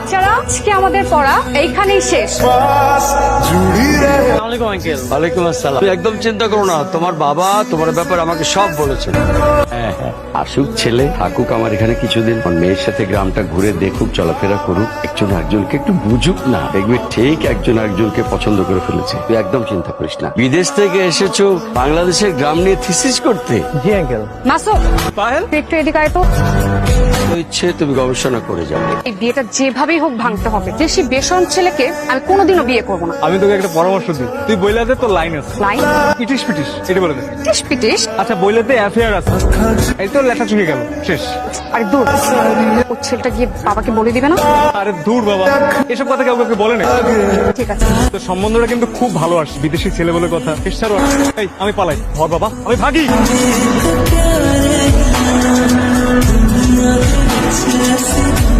বাচ্চারা আজকে আমাদের পড়া এইখানেই শেষ। ওয়ালাইকুম আসসালাম। তুই একদম চিন্তা করো না, তোমার বাবা তোমার ব্যাপারে আমাকে সব বলেছেন। হ্যাঁ, আসুক ছেলে, থাকুক আমার এখানে কিছুদিন, আমার মেয়ের সাথে গ্রামটা ঘুরে দেখুক, চলাফেরা করুক, একজন একজনকে একটু বুঝুক না, দেখবি ঠিক একজন একজনকে পছন্দ করে ফেলেছে। তুই একদম চিন্তা করিস না। বিদেশ থেকে এসেছো বাংলাদেশের গ্রাম নিয়ে থিসিস করতে? জি আঙ্কেল। মাসুদ, পায়েল, তুই একটু এদিকে আয় তো। ইচ্ছে তুমি গবেষণা করে যাবে। এই বিয়েটা যেভাবেই হোক ভাঙতে হবে। দেশি বেসন ছেলেকে আমি কোনোদিনও বিয়ে করবো না। আমি তোকে একটা পরামর্শ দিই, তুই বইলাতে তোর লাইন আছে, লাইন পিটিস পিটিস এটা বলে দে। পিটিস পিটিস? আচ্ছা বইলাতে অ্যাফেয়ার আছে, এই তো লেখা চুকে গেল, শেষ। আরে দূর, ওর ছেলেটা গিয়ে বাবাকে বলে দিবে না? আরে দূর বাবা, এসব কথা কেউ কাউকে বলে না। ঠিক আছে। তোর সম্বন্ধটা কিন্তু খুব ভালো আসছে, বিদেশি ছেলে বলে কথা। শেষ ছাড়ো। এই আমি পালাই, ধর বাবা, আমি ভাগি। Yes.